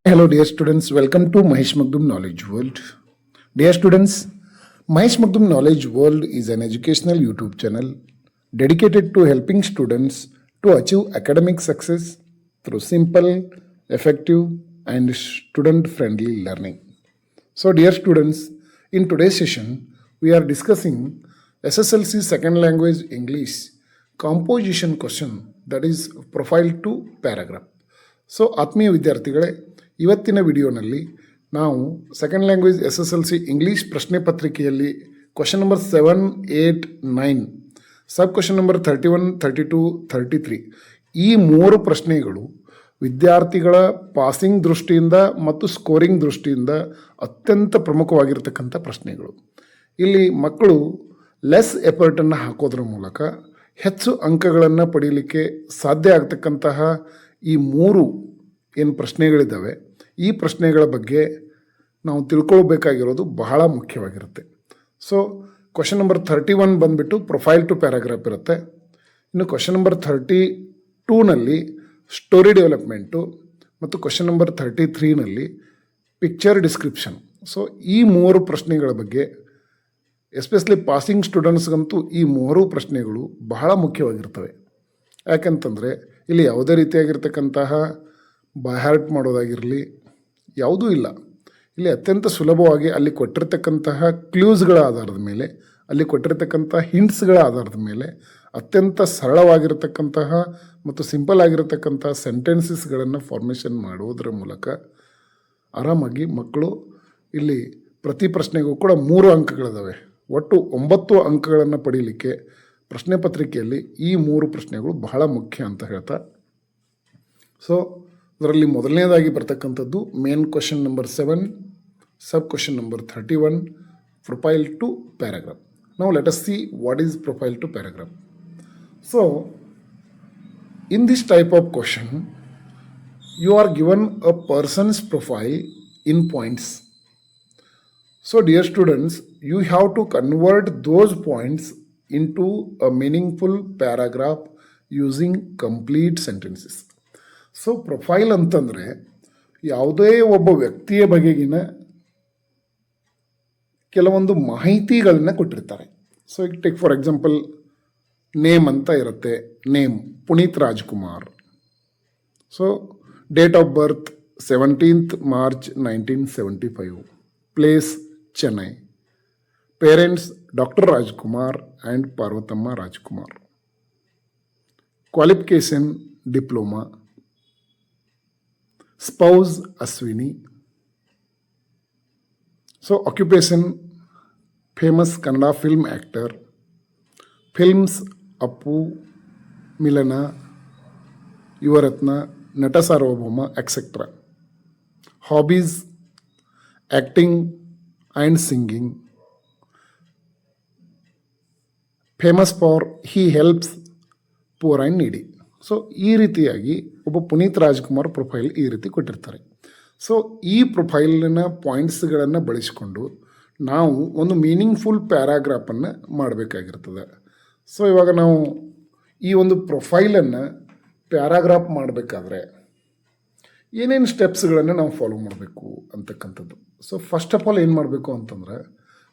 Hello, dear students. Welcome to Mahesh Magdum Knowledge World. Dear students, Mahesh Magdum Knowledge World is an educational YouTube channel dedicated to helping students to achieve academic success through simple, effective, and student friendly learning. So, dear students, in today's session, we are discussing SSLC second language English composition question, that is profile to paragraph. So ಆತ್ಮೀಯ ವಿದ್ಯಾರ್ಥಿಗಳೇ, ಇವತ್ತಿನ ವಿಡಿಯೋನಲ್ಲಿ ನಾವು second language SSLC English ಪ್ರಶ್ನೆ ಪತ್ರಿಕೆಯಲ್ಲಿ question number 7, 8, 9, ಸಬ್ question number 31, 32, 33 ಈ 3 ಪ್ರಶ್ನೆಗಳು ವಿದ್ಯಾರ್ಥಿಗಳ ಪಾಸಿಂಗ್ ದೃಷ್ಟಿಯಿಂದ ಮತ್ತು ಸ್ಕೋರಿಂಗ್ ದೃಷ್ಟಿಯಿಂದ ಅತ್ಯಂತ ಪ್ರಮುಖವಾಗಿರ್ತಕ್ಕಂಥ ಪ್ರಶ್ನೆಗಳು. ಇಲ್ಲಿ ಮಕ್ಕಳು ಲೆಸ್ ಎಫರ್ಟನ್ನು ಹಾಕೋದ್ರ ಮೂಲಕ ಹೆಚ್ಚು ಅಂಕಗಳನ್ನು ಪಡೀಲಿಕ್ಕೆ ಸಾಧ್ಯ ಆಗ್ತಕ್ಕಂತಹ ಈ 3 ಏನು ಪ್ರಶ್ನೆಗಳಿದ್ದಾವೆ, ಈ ಪ್ರಶ್ನೆಗಳ ಬಗ್ಗೆ ನಾವು ತಿಳ್ಕೊಳ್ಬೇಕಾಗಿರೋದು ಬಹಳ ಮುಖ್ಯವಾಗಿರುತ್ತೆ. ಸೊ ಕ್ವಶನ್ ನಂಬರ್ 31 ಬಂದುಬಿಟ್ಟು ಪ್ರೊಫೈಲ್ ಟು ಪ್ಯಾರಾಗ್ರಾಫ್ ಇರುತ್ತೆ. ಇನ್ನು ಕ್ವಶನ್ ನಂಬರ್ 32ನಲ್ಲಿ ಸ್ಟೋರಿ ಡೆವಲಪ್ಮೆಂಟು ಮತ್ತು ಕ್ವಶನ್ ನಂಬರ್ 33ನಲ್ಲಿ ಪಿಕ್ಚರ್ ಡಿಸ್ಕ್ರಿಪ್ಷನ್. ಸೊ ಈ 3 ಪ್ರಶ್ನೆಗಳ ಬಗ್ಗೆ ಎಸ್ಪೆಷಲಿ ಪಾಸಿಂಗ್ ಸ್ಟೂಡೆಂಟ್ಸ್ಗಂತೂ ಈ 3 ಪ್ರಶ್ನೆಗಳು ಬಹಳ ಮುಖ್ಯವಾಗಿರ್ತವೆ. ಯಾಕಂತಂದರೆ ಇಲ್ಲಿ ಯಾವುದೇ ರೀತಿಯಾಗಿರ್ತಕ್ಕಂತಹ ಬೈಹಾರ್ಟ್ ಮಾಡೋದಾಗಿರಲಿ ಯಾವುದೂ ಇಲ್ಲ. ಇಲ್ಲಿ ಅತ್ಯಂತ ಸುಲಭವಾಗಿ ಅಲ್ಲಿ ಕೊಟ್ಟಿರ್ತಕ್ಕಂತಹ ಕ್ಲೂಸ್ಗಳ ಆಧಾರದ ಮೇಲೆ, ಅಲ್ಲಿ ಕೊಟ್ಟಿರ್ತಕ್ಕಂಥ ಹಿಂಟ್ಸ್ಗಳ ಆಧಾರದ ಮೇಲೆ ಅತ್ಯಂತ ಸರಳವಾಗಿರತಕ್ಕಂತಹ ಮತ್ತು ಸಿಂಪಲ್ ಆಗಿರತಕ್ಕಂಥ ಸೆಂಟೆನ್ಸಸ್ಗಳನ್ನು ಫಾರ್ಮೇಷನ್ ಮಾಡುವುದರ ಮೂಲಕ ಆರಾಮಾಗಿ ಮಕ್ಕಳು ಇಲ್ಲಿ ಪ್ರತಿ ಪ್ರಶ್ನೆಗೂ ಕೂಡ 3 ಅಂಕಗಳಿದ್ದಾವೆ. ಒಟ್ಟು 9 ಅಂಕಗಳನ್ನು ಪಡೀಲಿಕ್ಕೆ ಪ್ರಶ್ನೆ ಪತ್ರಿಕೆಯಲ್ಲಿ ಈ 3 ಪ್ರಶ್ನೆಗಳು ಬಹಳ ಮುಖ್ಯ ಅಂತ ಹೇಳ್ತಾ, ಸೊ ಅದರಲ್ಲಿ ಮೊದಲನೇದಾಗಿ ಬರ್ತಕ್ಕಂಥದ್ದು main question number 7, sub question number 31, profile to paragraph. ನಾವು let us see what is profile to paragraph. So in this type of question you are given a person's profile in points. So dear students, you have to convert those points into a meaningful paragraph using complete sentences. So profile ಅಂತಂದರೆ ಯಾವುದೇ ಒಬ್ಬ ವ್ಯಕ್ತಿಯ ಬಗೆಗಿನ ಕೆಲವೊಂದು ಮಾಹಿತಿಗಳನ್ನ ಕೊಟ್ಟಿರ್ತಾರೆ. So ಈಗ take for example name ಅಂತ ಇರುತ್ತೆ. Name Puneeth Rajkumar. So date of birth 17th March 1975. Place Chennai. Parents doctor Rajkumar and Parvathamma Rajkumar. Qualification diploma. Spouse Ashwini. So occupation famous Kannada film actor. Films Appu, Milana, Yuvarathna, Nata Sarvabhouma etcetera. Hobbies acting and singing. Famous for he helps poor and needy. So ಈ ರೀತಿಯಾಗಿ ಒಬ್ಬ Puneeth Rajkumar profile ಈ ರೀತಿ ಕೊಟ್ಟಿರ್ತಾರೆ. So ಈ ಪ್ರೊಫೈಲಿನ ಪಾಯಿಂಟ್ಸ್ಗಳನ್ನು ಬಳಸಿಕೊಂಡು ನಾವು ಒಂದು ಮೀನಿಂಗ್ಫುಲ್ ಪ್ಯಾರಾಗ್ರಾಫನ್ನು ಮಾಡಬೇಕಾಗಿರ್ತದೆ. ಸೊ ಇವಾಗ ನಾವು ಈ ಒಂದು ಪ್ರೊಫೈಲನ್ನು ಪ್ಯಾರಾಗ್ರಾಫ್ ಮಾಡಬೇಕಾದ್ರೆ ಏನೇನು ಸ್ಟೆಪ್ಸ್ಗಳನ್ನು ನಾವು ಫಾಲೋ ಮಾಡಬೇಕು ಅಂತಕ್ಕಂಥದ್ದು. ಸೊ ಫಸ್ಟ್ ಆಫ್ ಆಲ್ ಏನು ಮಾಡಬೇಕು ಅಂತಂದರೆ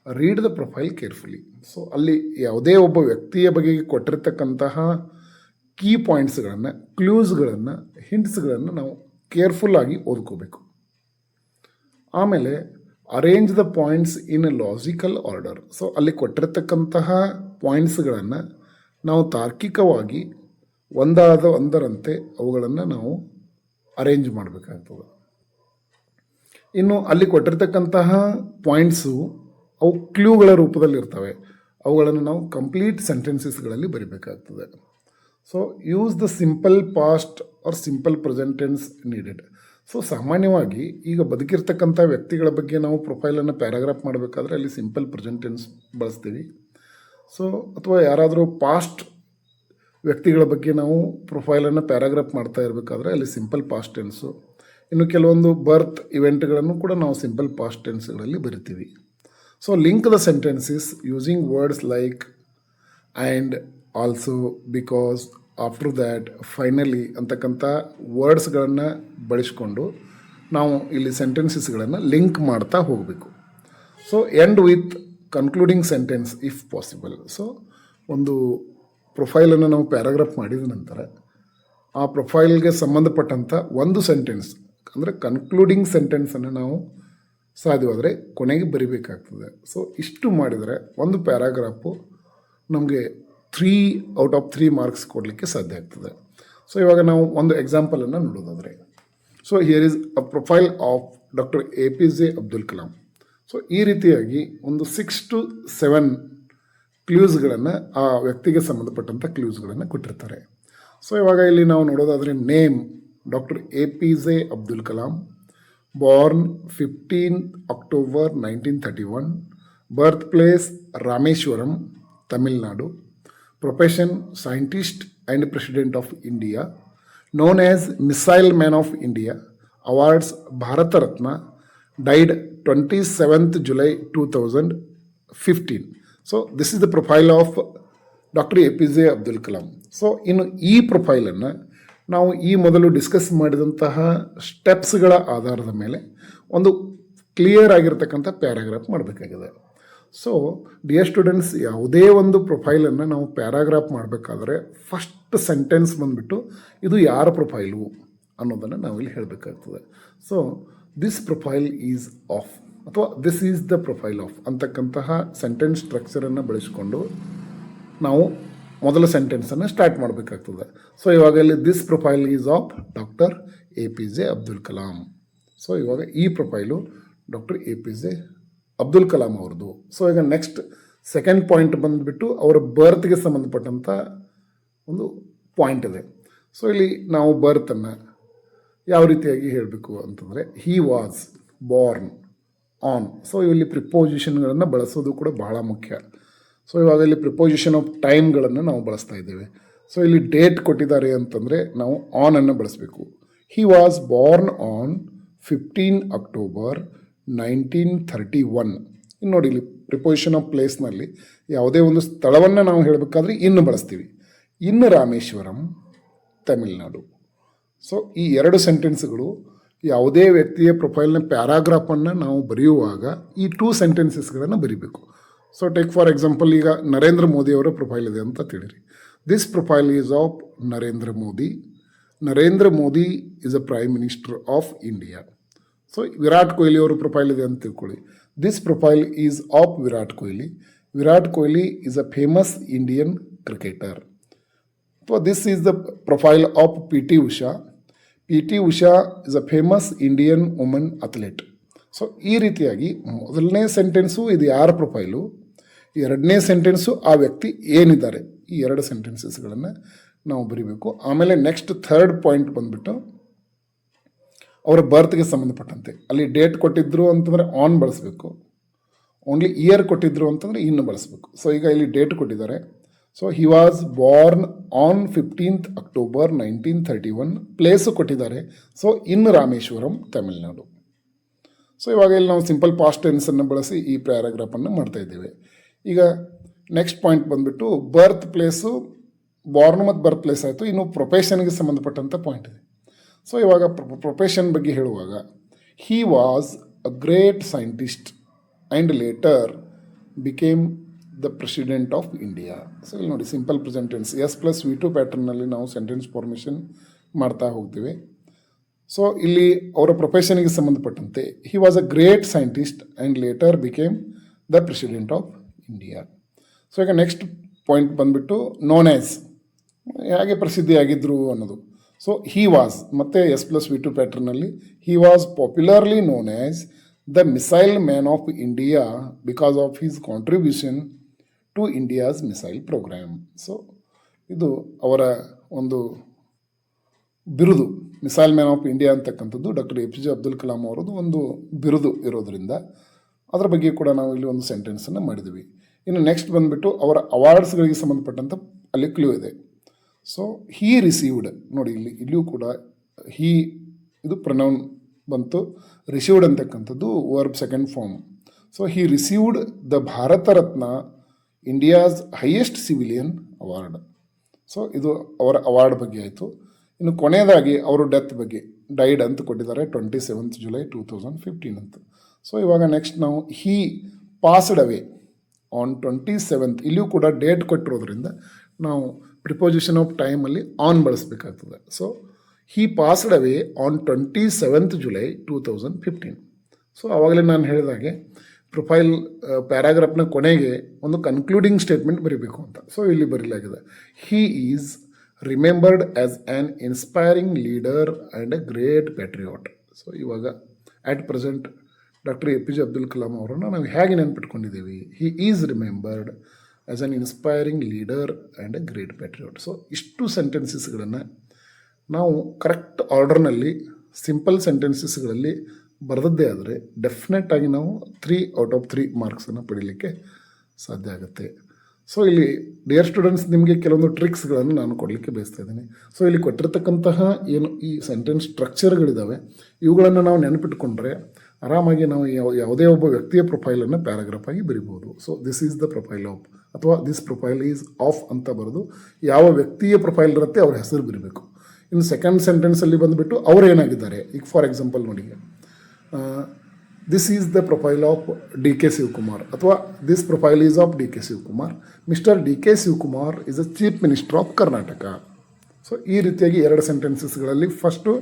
read the profile carefully. So ಅಲ್ಲಿ ಯಾವುದೇ ಒಬ್ಬ ವ್ಯಕ್ತಿಯ ಬಗೆಗೆ ಕೊಟ್ಟಿರ್ತಕ್ಕಂತಹ ಕೀ ಪಾಯಿಂಟ್ಸ್ಗಳನ್ನು, ಕ್ಲೂಸ್ಗಳನ್ನು, ಹಿಂಟ್ಸ್ಗಳನ್ನು ನಾವು ಕೇರ್ಫುಲ್ಲಾಗಿ ಓದ್ಕೋಬೇಕು. ಆಮೇಲೆ arrange the points in a logical order. So ಅಲ್ಲಿ ಕೊಟ್ಟಿರ್ತಕ್ಕಂತಹ ಪಾಯಿಂಟ್ಸ್ಗಳನ್ನು ನಾವು ತಾರ್ಕಿಕವಾಗಿ ಒಂದಾದ ಒಂದರಂತೆ ಅವುಗಳನ್ನು ನಾವು ಅರೇಂಜ್ ಮಾಡಬೇಕಾಗ್ತದೆ. ಇನ್ನು ಅಲ್ಲಿ ಕೊಟ್ಟಿರ್ತಕ್ಕಂತಹ ಪಾಯಿಂಟ್ಸು ಅವು ಕ್ಲೂಗಳ ರೂಪದಲ್ಲಿರ್ತವೆ. ಅವುಗಳನ್ನು ನಾವು ಕಂಪ್ಲೀಟ್ ಸೆಂಟೆನ್ಸಸ್ಗಳಲ್ಲಿ ಬರೀಬೇಕಾಗ್ತದೆ. So use the simple past or simple present tense needed. So ಸಾಮಾನ್ಯವಾಗಿ ಈಗ ಬದುಕಿರ್ತಕ್ಕಂಥ ವ್ಯಕ್ತಿಗಳ ಬಗ್ಗೆ ನಾವು ಪ್ರೊಫೈಲನ್ನು ಪ್ಯಾರಾಗ್ರಾಫ್ ಮಾಡಬೇಕಾದ್ರೆ ಅಲ್ಲಿ ಸಿಂಪಲ್ ಪ್ರೆಸೆಂಟ್ ಟೆನ್ಸ್ ಬಳಸ್ತೀವಿ. ಸೊ ಅಥವಾ ಯಾರಾದರೂ ಪಾಸ್ಟ್ ವ್ಯಕ್ತಿಗಳ ಬಗ್ಗೆ ನಾವು ಪ್ರೊಫೈಲನ್ನು ಪ್ಯಾರಾಗ್ರಾಫ್ ಮಾಡ್ತಾ ಇರಬೇಕಾದ್ರೆ ಅಲ್ಲಿ ಸಿಂಪಲ್ ಪಾಸ್ಟ್ ಟೆನ್ಸು. ಇನ್ನು ಕೆಲವೊಂದು ಬರ್ತ್ ಇವೆಂಟ್ಗಳನ್ನು ಕೂಡ ನಾವು ಸಿಂಪಲ್ ಪಾಸ್ಟ್ ಟೆನ್ಸ್ಗಳಲ್ಲಿ ಬರಿತೀವಿ. So link the sentences using words like and also, because, after that, finally ಅಂತಕ್ಕಂಥ ವರ್ಡ್ಸ್ಗಳನ್ನು ಬಳಸ್ಕೊಂಡು ನಾವು ಇಲ್ಲಿ ಸೆಂಟೆನ್ಸಸ್ಗಳನ್ನು ಲಿಂಕ್ ಮಾಡ್ತಾ ಹೋಗಬೇಕು. So end with concluding sentence if possible. So ಒಂದು ಪ್ರೊಫೈಲನ್ನು ನಾವು ಪ್ಯಾರಾಗ್ರಾಫ್ ಮಾಡಿದ ನಂತರ ಆ ಪ್ರೊಫೈಲ್ಗೆ ಸಂಬಂಧಪಟ್ಟಂಥ ಒಂದು ಸೆಂಟೆನ್ಸ್ ಅಂದರೆ ಕನ್ಕ್ಲೂಡಿಂಗ್ ಸೆಂಟೆನ್ಸನ್ನು ನಾವು ಸಾಧ್ಯವಾದರೆ ಕೊನೆಗೆ ಬರಿಬೇಕಾಗ್ತದೆ. ಸೊ ಇಷ್ಟು ಮಾಡಿದರೆ ಒಂದು ಪ್ಯಾರಾಗ್ರಾಫು ನಮಗೆ 3/3 ಮಾರ್ಕ್ಸ್ ಕೊಡಲಿಕ್ಕೆ ಸಾಧ್ಯ ಆಗ್ತದೆ. ಸೊ ಇವಾಗ ನಾವು ಒಂದು ಎಕ್ಸಾಂಪಲನ್ನು ನೋಡೋದಾದರೆ, so here is a profile of doctor APJ Abdul Kalam. So ಈ ರೀತಿಯಾಗಿ ಒಂದು 6 to 7 ಕ್ಲೂಸ್ಗಳನ್ನು ಆ ವ್ಯಕ್ತಿಗೆ ಸಂಬಂಧಪಟ್ಟಂಥ ಕ್ಲೂಸ್ಗಳನ್ನು ಕೊಟ್ಟಿರ್ತಾರೆ. ಸೊ ಇವಾಗ ಇಲ್ಲಿ ನಾವು ನೋಡೋದಾದರೆ name doctor APJ Abdul Kalam, born 15 October 1931, birth place Rameswaram, Tamil Nadu, profession scientist and president of India, known as Missile Man of India, awards Bharat Ratna, died 27th July 2015. So this is the profile of Dr. APJ Abdul Kalam. So ಇನ್ನು ಈ ಪ್ರೊಫೈಲನ್ನು ನಾವು ಈ ಮೊದಲು discuss ಮಾಡಿದಂತಹ ಸ್ಟೆಪ್ಸ್ಗಳ ಆಧಾರದ ಮೇಲೆ ಒಂದು clear ಆಗಿರ್ತಕ್ಕಂಥ ಪ್ಯಾರಾಗ್ರಾಫ್ ಮಾಡಬೇಕಾಗಿದೆ. ಸೊ ಡಿಯರ್ ಸ್ಟೂಡೆಂಟ್ಸ್, ಯಾವುದೇ ಒಂದು ಪ್ರೊಫೈಲನ್ನು ನಾವು ಪ್ಯಾರಾಗ್ರಾಫ್ ಮಾಡಬೇಕಾದ್ರೆ ಫಸ್ಟ್ ಸೆಂಟೆನ್ಸ್ ಬಂದುಬಿಟ್ಟು ಇದು ಯಾರ ಪ್ರೊಫೈಲು ಅನ್ನೋದನ್ನು ನಾವಿಲ್ಲಿ ಹೇಳಬೇಕಾಗ್ತದೆ. So this profile is of ಅಥವಾ this is the profile of ಅಂತಕ್ಕಂತಹ ಸೆಂಟೆನ್ಸ್ ಸ್ಟ್ರಕ್ಚರನ್ನು ಬಳಸಿಕೊಂಡು ನಾವು ಮೊದಲ ಸೆಂಟೆನ್ಸನ್ನು ಸ್ಟಾರ್ಟ್ ಮಾಡಬೇಕಾಗ್ತದೆ. ಸೊ ಇವಾಗ ಇಲ್ಲಿ this profile is of doctor APJ Abdul Kalam. So ಇವಾಗ ಈ profile doctor APJ Abdul Kalam ಅವ್ರದ್ದು. ಸೊ ಈಗ ನೆಕ್ಸ್ಟ್ ಸೆಕೆಂಡ್ ಪಾಯಿಂಟ್ ಬಂದುಬಿಟ್ಟು ಅವರ ಬರ್ತ್ಗೆ ಸಂಬಂಧಪಟ್ಟಂಥ ಒಂದು ಪಾಯಿಂಟ್ ಇದೆ. ಸೊ ಇಲ್ಲಿ ನಾವು ಬರ್ತನ್ನು ಯಾವ ರೀತಿಯಾಗಿ ಹೇಳಬೇಕು ಅಂತಂದರೆ ಹಿ ವಾಸ್ ಬಾರ್ನ್ ಆನ್. ಸೊ ಇಲ್ಲಿ ಪ್ರಿಪೋಸಿಷನ್ಗಳನ್ನು ಬಳಸೋದು ಕೂಡ ಬಹಳ ಮುಖ್ಯ. ಸೊ ಇವಾಗ ಇಲ್ಲಿ ಪ್ರಿಪೋಸಿಷನ್ ಆಫ್ ಟೈಮ್ಗಳನ್ನು ನಾವು ಬಳಸ್ತಾ ಇದ್ದೇವೆ. ಸೊ ಇಲ್ಲಿ ಡೇಟ್ ಕೊಟ್ಟಿದ್ದಾರೆ ಅಂತಂದರೆ ನಾವು ಆನನ್ನು ಬಳಸಬೇಕು. ಹಿ ವಾಸ್ ಬಾರ್ನ್ ಆನ್ 15 October 1931. ಇನ್ನು ನೋಡಿ, ಇಲ್ಲಿ ಪ್ರಿಪೋಸಿಷನ್ ಆಫ್ ಪ್ಲೇಸ್ನಲ್ಲಿ ಯಾವುದೇ ಒಂದು ಸ್ಥಳವನ್ನು ನಾವು ಹೇಳಬೇಕಾದ್ರೆ ಇನ್ನು ಬಳಸ್ತೀವಿ. ಇನ್ನು ರಾಮೇಶ್ವರಂ, ತಮಿಳುನಾಡು. ಸೊ ಈ ಎರಡು ಸೆಂಟೆನ್ಸ್ಗಳು ಯಾವುದೇ ವ್ಯಕ್ತಿಯ ಪ್ರೊಫೈಲ್ನ ಪ್ಯಾರಾಗ್ರಾಫನ್ನು ನಾವು ಬರೆಯುವಾಗ ಈ 2 ಸೆಂಟೆನ್ಸಸ್ಗಳನ್ನು ಬರೀಬೇಕು. ಸೊ ಟೇಕ್ ಫಾರ್ ಎಕ್ಸಾಂಪಲ್, ಈಗ ನರೇಂದ್ರ ಮೋದಿಯವರ ಪ್ರೊಫೈಲ್ ಇದೆ ಅಂತ ತಿಳಿರಿ. This profile is of Narendra Modi. Narendra Modi is a prime minister of India. So Virat Kohli ಅವರ ಪ್ರೊಫೈಲ್ ಇದೆ ಅಂತ ತಿಳ್ಕೊಳ್ಳಿ. This profile is of Virat Kohli. Virat Kohli is a famous Indian cricketer. So this is the profile of PT Usha. PT Usha is a famous Indian woman athlete. So ಈ ರೀತಿಯಾಗಿ ಮೊದಲನೇ sentence ಇದು ಯಾರ profile, ಎರಡನೇ ಸೆಂಟೆನ್ಸು ಆ ವ್ಯಕ್ತಿ ಏನಿದ್ದಾರೆ, ಈ ಎರಡು ಸೆಂಟೆನ್ಸಸ್ಗಳನ್ನು ನಾವು ಬರೀಬೇಕು. ಆಮೇಲೆ ನೆಕ್ಸ್ಟ್ ಥರ್ಡ್ ಪಾಯಿಂಟ್ ಬಂದುಬಿಟ್ಟು ಅವರ ಬರ್ತ್ಗೆ ಸಂಬಂಧಪಟ್ಟಂತೆ ಅಲ್ಲಿ ಡೇಟ್ ಕೊಟ್ಟಿದ್ರು ಅಂತಂದರೆ ಆನ್ ಬಳಸಬೇಕು. ಓನ್ಲಿ ಇಯರ್ ಕೊಟ್ಟಿದ್ರು ಅಂತಂದರೆ ಇನ್ನು ಬಳಸಬೇಕು. ಸೊ ಈಗ ಇಲ್ಲಿ ಡೇಟ್ ಕೊಟ್ಟಿದ್ದಾರೆ. So he was born on 15th October 1931. Place ಕೊಟ್ಟಿದ್ದಾರೆ. So in Rameswaram, Tamil Nadu. So ಇವಾಗ ಇಲ್ಲಿ ನಾವು ಸಿಂಪಲ್ ಪಾಸ್ಟ್ ಟೆನ್ಸನ್ನು ಬಳಸಿ ಈ ಪ್ಯಾರಾಗ್ರಾಫನ್ನು ಮಾಡ್ತಾ ಇದ್ದೇವೆ. ಈಗ ನೆಕ್ಸ್ಟ್ ಪಾಯಿಂಟ್ ಬಂದುಬಿಟ್ಟು ಬರ್ತ್ ಪ್ಲೇಸು, ಬಾರ್ನ್ ಮತ್ತು ಬರ್ತ್ ಪ್ಲೇಸ್ ಆಯಿತು. ಇನ್ನು ಪ್ರೊಫೆಷನ್ಗೆ ಸಂಬಂಧಪಟ್ಟಂಥ ಪಾಯಿಂಟ್ ಇದೆ. ಸೊ ಇವಾಗ ಪ್ರೊಫೆಷನ್ ಬಗ್ಗೆ ಹೇಳುವಾಗ ಹಿ was a great scientist and later became the president of India. So ಇಲ್ಲಿ ನೋಡಿ, ಸಿಂಪಲ್ ಪ್ರೆಸೆಂಟ್ ಟೆನ್ಸ್ S+V2 ಪ್ಯಾಟರ್ನಲ್ಲಿ ನಾವು ಸೆಂಟೆನ್ಸ್ ಫಾರ್ಮೇಷನ್ ಮಾಡ್ತಾ ಹೋಗ್ತೀವಿ. ಸೊ ಇಲ್ಲಿ ಅವರ ಪ್ರೊಫೆಷನ್ಗೆ ಸಂಬಂಧಪಟ್ಟಂತೆ he was a great scientist and later became the president of India. So ಈಗ ನೆಕ್ಸ್ಟ್ ಪಾಯಿಂಟ್ ಬಂದುಬಿಟ್ಟು ನೋನ್ ಆ್ಯಸ್, ಹೇಗೆ ಪ್ರಸಿದ್ಧಿಯಾಗಿದ್ದರು ಅನ್ನೋದು. ಸೊ ಹಿ ವಾಸ್ ಮತ್ತು S+V2 ಪ್ಯಾಟರ್ನಲ್ಲಿ he was popularly known as the missile man of India because of his contribution to India's missile program. So ಇದು ಅವರ ಒಂದು ಬಿರುದು, ಮಿಸೈಲ್ ಮ್ಯಾನ್ ಆಫ್ ಇಂಡಿಯಾ ಅಂತಕ್ಕಂಥದ್ದು ಡಾಕ್ಟರ್ APJ ಅಬ್ದುಲ್ ಕಲಾಂ ಅವರದ್ದು ಒಂದು ಬಿರುದು ಇರೋದರಿಂದ ಅದರ ಬಗ್ಗೆ ಕೂಡ ನಾವು ಇಲ್ಲಿ ಒಂದು ಸೆಂಟೆನ್ಸನ್ನು ಮಾಡಿದ್ವಿ. ಇನ್ನು ನೆಕ್ಸ್ಟ್ ಬಂದುಬಿಟ್ಟು ಅವರ ಅವಾರ್ಡ್ಸ್ಗಳಿಗೆ ಸಂಬಂಧಪಟ್ಟಂಥ ಅಲ್ಲಿ ಕ್ಲೂ ಇದೆ. ಸೊ ಹೀ ರಿಸೀವ್ಡ್, ನೋಡಿ ಇಲ್ಲಿಯೂ ಕೂಡ ಹೀ ಇದು ಪ್ರೊನೌನ್ ಬಂತು, ರಿಸೀವ್ಡ್ ಅಂತಕ್ಕಂಥದ್ದು verb second form. So he received the Bharat Ratna, India's highest civilian award. So ಇದು ಅವರ ಅವಾರ್ಡ್ ಬಗ್ಗೆ ಆಯಿತು. ಇನ್ನು ಕೊನೆಯದಾಗಿ ಅವರು ಡೆತ್ ಬಗ್ಗೆ, ಡೈಡ್ ಅಂತ ಕೊಟ್ಟಿದ್ದಾರೆ 27th July 2015 ಅಂತ. ಸೊ ಇವಾಗ ನೆಕ್ಸ್ಟ್ ನಾವು ಹೀ ಪಾಸ್ಡ್ ಅವೇ ಆನ್ 27th, ಇಲ್ಲಿಯೂ ಕೂಡ ಡೇಟ್ ಕೊಟ್ಟಿರೋದ್ರಿಂದ ನಾವು ಪ್ರಿಪೋಸಿಷನ್ ಆಫ್ ಟೈಮಲ್ಲಿ ಆನ್ ಬಳಸಬೇಕಾಗ್ತದೆ. So he passed away on 27th July 2015. So ಆವಾಗಲೇ ನಾನು ಹೇಳಿದಾಗೆ ಪ್ರೊಫೈಲ್ ಪ್ಯಾರಾಗ್ರಾಫ್ನ ಕೊನೆಗೆ ಒಂದು ಕನ್ಕ್ಲೂಡಿಂಗ್ ಸ್ಟೇಟ್ಮೆಂಟ್ ಬರೀಬೇಕು ಅಂತ. ಸೊ ಇಲ್ಲಿ ಬರೀಲಾಗಿದೆ, he is remembered as an inspiring leader and a great patriot. So ಇವಾಗ at present doctor APJ Abdul Kalam ಅವರನ್ನು ನಾವು ಹೇಗೆ ನೆನ್ಪಿಟ್ಕೊಂಡಿದ್ದೀವಿ? He is remembered as an inspiring leader and a great patriot. So ಇಷ್ಟು ಸೆಂಟೆನ್ಸಸ್ಗಳನ್ನು ನಾವು ಕರೆಕ್ಟ್ ಆರ್ಡರ್ನಲ್ಲಿ ಸಿಂಪಲ್ ಸೆಂಟೆನ್ಸಸ್ಗಳಲ್ಲಿ ಬರೆದದ್ದೇ ಆದರೆ ಡೆಫಿನೆಟಾಗಿ ನಾವು 3/3 ಮಾರ್ಕ್ಸನ್ನು ಪಡೀಲಿಕ್ಕೆ ಸಾಧ್ಯ ಆಗುತ್ತೆ. ಸೊ ಇಲ್ಲಿ ಡಿಯರ್ ಸ್ಟೂಡೆಂಟ್ಸ್, ನಿಮಗೆ ಕೆಲವೊಂದು ಟ್ರಿಕ್ಸ್ಗಳನ್ನು ನಾನು ಕೊಡಲಿಕ್ಕೆ ಬಯಸ್ತಾ ಇದ್ದೀನಿ. ಸೊ ಇಲ್ಲಿ ಕೊಟ್ಟಿರ್ತಕ್ಕಂತಹ ಏನು ಈ ಸೆಂಟೆನ್ಸ್ ಸ್ಟ್ರಕ್ಚರ್ಗಳಿದ್ದಾವೆ, ಇವುಗಳನ್ನು ನಾವು ನೆನಪಿಟ್ಕೊಂಡ್ರೆ ಆರಾಮಾಗಿ ನಾವು ಯಾವುದೇ ಒಬ್ಬ ವ್ಯಕ್ತಿಯ ಪ್ರೊಫೈಲನ್ನು ಪ್ಯಾರಾಗ್ರಾಫ್ ಆಗಿ ಬರಿಬೋದು. So this is the profile of, ಅಥವಾ ದಿಸ್ ಪ್ರೊಫೈಲ್ ಈಸ್ ಆಫ್ ಅಂತ ಬರೆದು ಯಾವ ವ್ಯಕ್ತಿಯ ಪ್ರೊಫೈಲ್ ಇರುತ್ತೆ ಅವ್ರ ಹೆಸರು ಬರೀಬೇಕು. ಇನ್ನು ಸೆಕೆಂಡ್ ಸೆಂಟೆನ್ಸಲ್ಲಿ ಬಂದುಬಿಟ್ಟು ಅವ್ರು ಏನಾಗಿದ್ದಾರೆ, ಈಗ ಫಾರ್ ಎಕ್ಸಾಂಪಲ್ ನೋಡಿ, this is the profile of DK Shivakumar, ಅಥವಾ this profile is of DK Shivakumar. Mister DK Shivakumar is a chief minister of Karnataka. So ಈ ರೀತಿಯಾಗಿ 2 ಸೆಂಟೆನ್ಸಸ್ಗಳಲ್ಲಿ ಫಸ್ಟು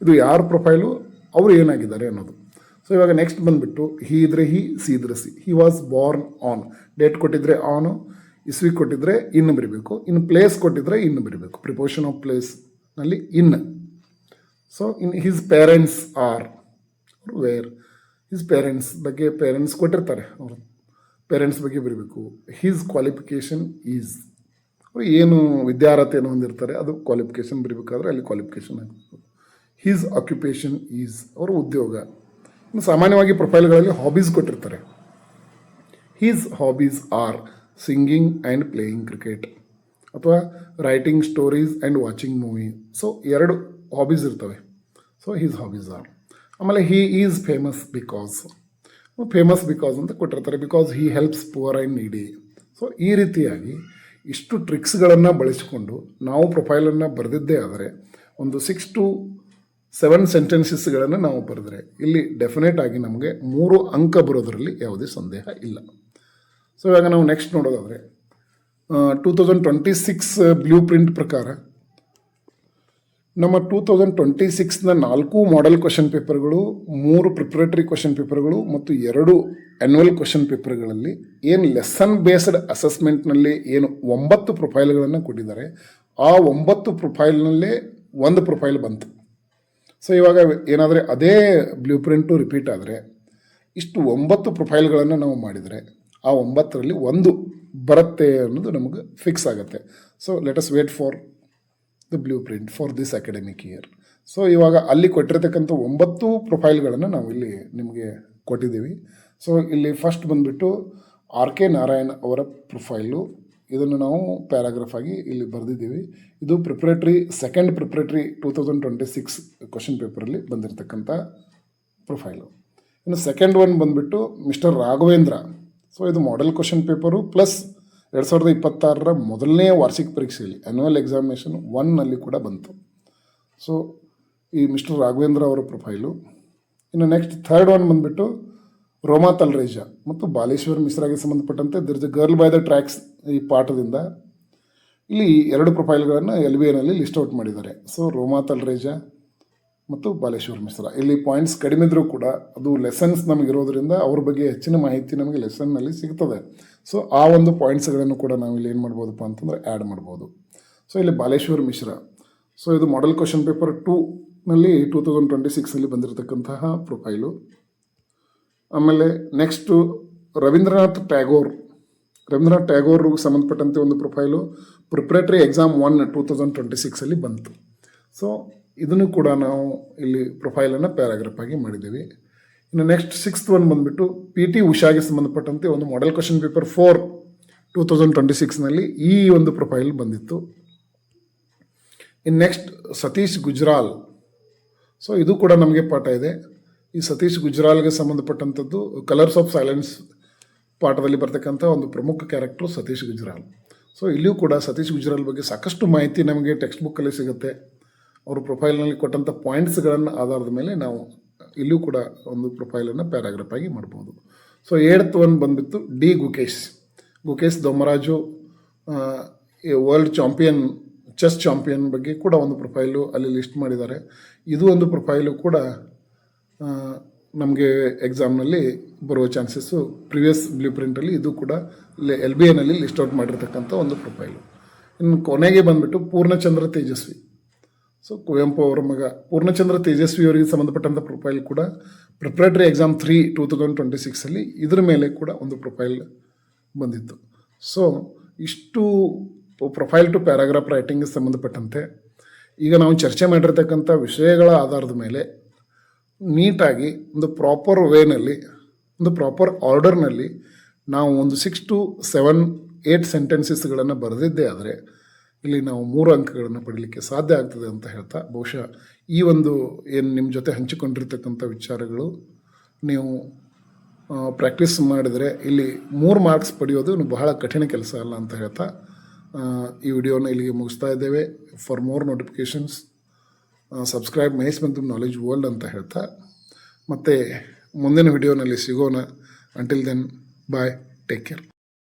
ಇದು ಯಾರ ಪ್ರೊಫೈಲು, ಅವರು ಏನಾಗಿದ್ದಾರೆ ಅನ್ನೋದು. ಸೊ ಇವಾಗ ನೆಕ್ಸ್ಟ್ ಬಂದುಬಿಟ್ಟು ಹಿ ಇದ್ರೆ ಹಿ, ಸಿ ಇದ್ರೆ C. He was born on, date ಕೊಟ್ಟಿದ್ರೆ ಆನು, ಇಸ್ವಿ ಕೊಟ್ಟಿದ್ರೆ ಇನ್ನು ಬರೀಬೇಕು, ಇನ್ನು ಪ್ಲೇಸ್ ಕೊಟ್ಟಿದ್ರೆ ಇನ್ನು ಬರೀಬೇಕು. ಪ್ರಿಪೋಸಿಷನ್ ಆಫ್ ಪ್ಲೇಸ್ನಲ್ಲಿ in. So in his parents are, where, his parents ಬಗ್ಗೆ ಪೇರೆಂಟ್ಸ್ ಕೊಟ್ಟಿರ್ತಾರೆ, ಅವರು ಪೇರೆಂಟ್ಸ್ ಬಗ್ಗೆ ಬರೀಬೇಕು. ಹಿಸ್ ಕ್ವಾಲಿಫಿಕೇಷನ್ ಈಸ್, ಅವರು ಏನು ವಿದ್ಯಾರ್ಹತೆಯನ್ನು ಹೊಂದಿರ್ತಾರೆ ಅದು ಕ್ವಾಲಿಫಿಕೇಷನ್ ಬರೀಬೇಕಾದ್ರೆ ಅಲ್ಲಿ ಕ್ವಾಲಿಫಿಕೇಷನ್ ಆಗಬೇಕು. ಹಿಸ್ ಆಕ್ಯುಪೇಷನ್ ಈಸ್, ಅವರ ಉದ್ಯೋಗ. ಇನ್ನು ಸಾಮಾನ್ಯವಾಗಿ ಪ್ರೊಫೈಲ್ಗಳಲ್ಲಿ ಹಾಬೀಸ್ ಕೊಟ್ಟಿರ್ತಾರೆ. His hobbies are singing and playing cricket, ಅಥವಾ writing stories and watching movie. So 2 hobbies ಇರ್ತವೆ. So his hobbies are. ಆಮೇಲೆ ಹಿ ಈಸ್ ಫೇಮಸ್ ಬಿಕಾಸ್ ಅಂತ ಕೊಟ್ಟಿರ್ತಾರೆ, because he helps poor and needy. So ಈ ರೀತಿಯಾಗಿ ಇಷ್ಟು ಟ್ರಿಕ್ಸ್ಗಳನ್ನು ಬಳಸಿಕೊಂಡು ನಾವು ಪ್ರೊಫೈಲನ್ನು ಬರೆದಿದ್ದೇ ಆದರೆ ಒಂದು 6 to 7 ಸೆಂಟೆನ್ಸಸ್ಗಳನ್ನು ನಾವು ಬರೆದ್ರೆ ಇಲ್ಲಿ ಡೆಫಿನೆಟ್ ಆಗಿ ನಮಗೆ 3 ಅಂಕ ಬರೋದರಲ್ಲಿ ಯಾವುದೇ ಸಂದೇಹ ಇಲ್ಲ. ಸೊ ಇವಾಗ ನಾವು ನೆಕ್ಸ್ಟ್ ನೋಡೋದಾದರೆ 2026 ಬ್ಲೂ ಪ್ರಿಂಟ್ ಪ್ರಕಾರ ನಮ್ಮ 2026ನ 4 ಮಾಡೆಲ್ ಕ್ವೆಶನ್ ಪೇಪರ್ಗಳು, 3 ಪ್ರಿಪ್ರೇಟರಿ ಕ್ವೆಶನ್ ಪೇಪರ್ಗಳು ಮತ್ತು 2 ಆ್ಯನ್ಯುವಲ್ ಕ್ವೆಶನ್ ಪೇಪರ್ಗಳಲ್ಲಿ ಏನು ಲೆಸನ್ ಬೇಸ್ಡ್ ಅಸೆಸ್ಮೆಂಟ್ನಲ್ಲಿ ಏನು 9 ಪ್ರೊಫೈಲ್ಗಳನ್ನು ಕೊಟ್ಟಿದ್ದಾರೆ, ಆ 9 ಪ್ರೊಫೈಲ್ನಲ್ಲೇ ಒಂದು ಪ್ರೊಫೈಲ್ ಬಂತು. ಸೊ ಇವಾಗ ಏನಾದರೆ ಅದೇ ಬ್ಲೂ ಪ್ರಿಂಟು ರಿಪೀಟ್ ಆದರೆ ಇಷ್ಟು 9 ಪ್ರೊಫೈಲ್ಗಳನ್ನು ನಾವು ಮಾಡಿದರೆ ಆ 9ರಲ್ಲಿ ಒಂದು ಬರುತ್ತೆ ಅನ್ನೋದು ನಮಗೆ ಫಿಕ್ಸ್ ಆಗುತ್ತೆ. So let us wait for the blueprint for this academic year. So ಇವಾಗ ಅಲ್ಲಿ ಕೊಟ್ಟಿರ್ತಕ್ಕಂಥ 9 ಪ್ರೊಫೈಲ್ಗಳನ್ನು ನಾವು ಇಲ್ಲಿ ನಿಮಗೆ ಕೊಟ್ಟಿದ್ದೀವಿ. ಸೊ ಇಲ್ಲಿ ಫಸ್ಟ್ ಬಂದುಬಿಟ್ಟು RK ನಾರಾಯಣ್ ಅವರ ಪ್ರೊಫೈಲು, ಇದನ್ನು ನಾವು ಪ್ಯಾರಾಗ್ರಾಫ್ ಆಗಿ ಇಲ್ಲಿ ಬರೆದಿದ್ದೀವಿ. ಇದು ಸೆಕೆಂಡ್ ಪ್ರಿಪ್ರೇಟರಿ 2026 ಕ್ವೆಶನ್ ಪೇಪರಲ್ಲಿ ಬಂದಿರತಕ್ಕಂಥ ಪ್ರೊಫೈಲು. ಇನ್ನು ಸೆಕೆಂಡ್ ಒನ್ ಬಂದುಬಿಟ್ಟು ಮಿಸ್ಟರ್ ರಾಘವೇಂದ್ರ. ಸೊ ಇದು ಮಾಡೆಲ್ ಕ್ವೆಶನ್ ಪೇಪರು ಪ್ಲಸ್ 2026ರ ಮೊದಲನೇ ವಾರ್ಷಿಕ ಪರೀಕ್ಷೆಯಲ್ಲಿ ಆ್ಯನ್ಯುವಲ್ ಎಕ್ಸಾಮಿನೇಷನ್ 1ನಲ್ಲಿ ಕೂಡ ಬಂತು. ಸೊ ಈ ಮಿಸ್ಟರ್ ರಾಘವೇಂದ್ರ ಅವರ ಪ್ರೊಫೈಲು. ಇನ್ನು ನೆಕ್ಸ್ಟ್ ಥರ್ಡ್ ಒನ್ ಬಂದುಬಿಟ್ಟು ರೋಮಾ ತಲ್ರೇಜಾ ಮತ್ತು ಬಾಲೇಶ್ವರ್ ಮಿಶ್ರಾಗೆ ಸಂಬಂಧಪಟ್ಟಂತೆ their the girl by the tracks ಈ ಪಾಠದಿಂದ ಇಲ್ಲಿ 2 ಪ್ರೊಫೈಲ್ಗಳನ್ನು LBAನಲ್ಲಿ ಲಿಸ್ಟ್ ಔಟ್ ಮಾಡಿದ್ದಾರೆ. ಸೊ ರೋಮಾ ತಲ್ರೇಜಾ ಮತ್ತು ಬಾಲೇಶ್ವರ್ ಮಿಶ್ರಾ. ಇಲ್ಲಿ ಪಾಯಿಂಟ್ಸ್ ಕಡಿಮೆ ಇದ್ದರೂ ಕೂಡ ಅದು ಲೆಸನ್ಸ್ ನಮಗಿರೋದ್ರಿಂದ ಅವ್ರ ಬಗ್ಗೆ ಹೆಚ್ಚಿನ ಮಾಹಿತಿ ನಮಗೆ ಲೆಸನ್ನಲ್ಲಿ ಸಿಗ್ತದೆ. ಸೊ ಆ ಒಂದು ಪಾಯಿಂಟ್ಸ್ಗಳನ್ನು ಕೂಡ ನಾವು ಇಲ್ಲಿ ಏನು ಮಾಡ್ಬೋದಪ್ಪ ಅಂತಂದರೆ ಆ್ಯಡ್ ಮಾಡ್ಬೋದು. ಸೊ ಇಲ್ಲಿ ಬಾಲೇಶ್ವರ್ ಮಿಶ್ರಾ, ಸೊ ಇದು ಮಾಡೆಲ್ ಕ್ವೆಶನ್ ಪೇಪರ್ 2ನಲ್ಲಿ 2026ಅಲ್ಲಿ ಬಂದಿರತಕ್ಕಂತಹ ಪ್ರೊಫೈಲು. ಆಮೇಲೆ ನೆಕ್ಸ್ಟು ರವೀಂದ್ರನಾಥ್ ಟ್ಯಾಗೋರ್ಗೆ ಸಂಬಂಧಪಟ್ಟಂತೆ ಒಂದು ಪ್ರೊಫೈಲು ಪ್ರಿಪ್ರೇಟರಿ ಎಕ್ಸಾಮ್ 1 2026ಅಲ್ಲಿ ಬಂತು. ಸೊ ಇದನ್ನು ಕೂಡ ನಾವು ಇಲ್ಲಿ ಪ್ರೊಫೈಲನ್ನು ಪ್ಯಾರಾಗ್ರಾಫ್ ಆಗಿ ಮಾಡಿದ್ದೀವಿ. ಇನ್ನು ನೆಕ್ಸ್ಟ್ 6th ಒನ್ ಬಂದುಬಿಟ್ಟು PT ಉಷಾಗೆ ಸಂಬಂಧಪಟ್ಟಂತೆ ಒಂದು ಮಾಡೆಲ್ ಕ್ವೆಶನ್ ಪೇಪರ್ 4 2026ನಲ್ಲಿ ಈ ಒಂದು ಪ್ರೊಫೈಲ್ ಬಂದಿತ್ತು. ಇನ್ನು ನೆಕ್ಸ್ಟ್ ಸತೀಶ್ ಗುಜ್ರಾಲ್. ಸೊ ಇದು ಕೂಡ ನಮಗೆ ಪಾಠ ಇದೆ. ಈ ಸತೀಶ್ ಗುಜ್ರಾಲ್ಗೆ ಸಂಬಂಧಪಟ್ಟಂಥದ್ದು ಕಲರ್ಸ್ ಆಫ್ ಸೈಲೆನ್ಸ್ ಪಾಠದಲ್ಲಿ ಬರ್ತಕ್ಕಂಥ ಒಂದು ಪ್ರಮುಖ ಕ್ಯಾರೆಕ್ಟ್ರು ಸತೀಶ್ ಗುಜ್ರಾಲ್. ಸೊ ಇಲ್ಲಿಯೂ ಕೂಡ ಸತೀಶ್ ಗುಜ್ರಾಲ್ ಬಗ್ಗೆ ಸಾಕಷ್ಟು ಮಾಹಿತಿ ನಮಗೆ ಟೆಕ್ಸ್ಟ್ ಬುಕ್ಕಲ್ಲಿ ಸಿಗುತ್ತೆ. ಅವ್ರ ಪ್ರೊಫೈಲ್ನಲ್ಲಿ ಕೊಟ್ಟಂಥ ಪಾಯಿಂಟ್ಸ್ಗಳನ್ನು ಆಧಾರದ ಮೇಲೆ ನಾವು ಇಲ್ಲಿಯೂ ಕೂಡ ಒಂದು ಪ್ರೊಫೈಲನ್ನು ಪ್ಯಾರಾಗ್ರಾಫ್ ಆಗಿ ಮಾಡ್ಬೋದು. ಸೊ 8th ಒನ್ ಬಂದುಬಿಟ್ಟು D Gukesh Dommaraju world champion, chess champion ಬಗ್ಗೆ ಕೂಡ ಒಂದು ಪ್ರೊಫೈಲು ಅಲ್ಲಿ ಲಿಸ್ಟ್ ಮಾಡಿದ್ದಾರೆ. ಇದು ಒಂದು ಪ್ರೊಫೈಲು ಕೂಡ ನಮಗೆ ಎಕ್ಸಾಮ್ನಲ್ಲಿ ಬರುವ ಚಾನ್ಸಸ್ಸು ಪ್ರಿವಿಯಸ್ ಬ್ಲೂ ಪ್ರಿಂಟಲ್ಲಿ ಇದು ಕೂಡ LBAನಲ್ಲಿ ಲಿಸ್ಟ್ ಔಟ್ ಮಾಡಿರ್ತಕ್ಕಂಥ ಒಂದು ಪ್ರೊಫೈಲು. ಇನ್ನು ಕೊನೆಗೆ ಬಂದುಬಿಟ್ಟು ಪೂರ್ಣಚಂದ್ರ ತೇಜಸ್ವಿ. ಸೊ ಕುವೆಂಪು ಅವರ ಮಗ ಪೂರ್ಣಚಂದ್ರ ತೇಜಸ್ವಿ ಅವರಿಗೆ ಸಂಬಂಧಪಟ್ಟಂಥ ಪ್ರೊಫೈಲ್ ಕೂಡ ಪ್ರಿಪ್ರೇಟರಿ ಎಕ್ಸಾಮ್ 3 2026 ಇದ್ರ ಮೇಲೆ ಕೂಡ ಒಂದು ಪ್ರೊಫೈಲ್ ಬಂದಿತ್ತು. ಸೊ ಇಷ್ಟು ಪ್ರೊಫೈಲ್ ಟು ಪ್ಯಾರಾಗ್ರಾಫ್ ರೈಟಿಂಗ್ಗೆ ಸಂಬಂಧಪಟ್ಟಂತೆ ಈಗ ನಾವು ಚರ್ಚೆ ಮಾಡಿರ್ತಕ್ಕಂಥ ವಿಷಯಗಳ ಆಧಾರದ ಮೇಲೆ ನೀಟಾಗಿ ಒಂದು ಪ್ರಾಪರ್ ವೇನಲ್ಲಿ, ಒಂದು ಪ್ರಾಪರ್ ಆರ್ಡರ್ನಲ್ಲಿ ನಾವು ಒಂದು 6 to 7, 8 ಸೆಂಟೆನ್ಸಸ್ಗಳನ್ನು ಬರೆದಿದ್ದೇ ಆದರೆ ಇಲ್ಲಿ ನಾವು 3 ಅಂಕಗಳನ್ನು ಪಡೀಲಿಕ್ಕೆ ಸಾಧ್ಯ ಆಗ್ತದೆ ಅಂತ ಹೇಳ್ತಾ, ಬಹುಶಃ ಈ ಒಂದು ಏನು ನಿಮ್ಮ ಜೊತೆ ಹಂಚಿಕೊಂಡಿರ್ತಕ್ಕಂಥ ವಿಚಾರಗಳು ನೀವು ಪ್ರಾಕ್ಟೀಸ್ ಮಾಡಿದರೆ ಇಲ್ಲಿ 3 ಮಾರ್ಕ್ಸ್ ಪಡೆಯೋದು ಬಹಳ ಕಠಿಣ ಕೆಲಸ ಅಲ್ಲ ಅಂತ ಹೇಳ್ತಾ ಈ ವಿಡಿಯೋನ ಇಲ್ಲಿಗೆ ಮುಗಿಸ್ತಾ ಇದ್ದೇವೆ. For more notifications subscribe Mahesh Magdum knowledge world ಅಂತ ಹೇಳ್ತಾ ಮತ್ತು ಮುಂದಿನ ವಿಡಿಯೋನಲ್ಲಿ ಸಿಗೋಣ. Until then bye, take care.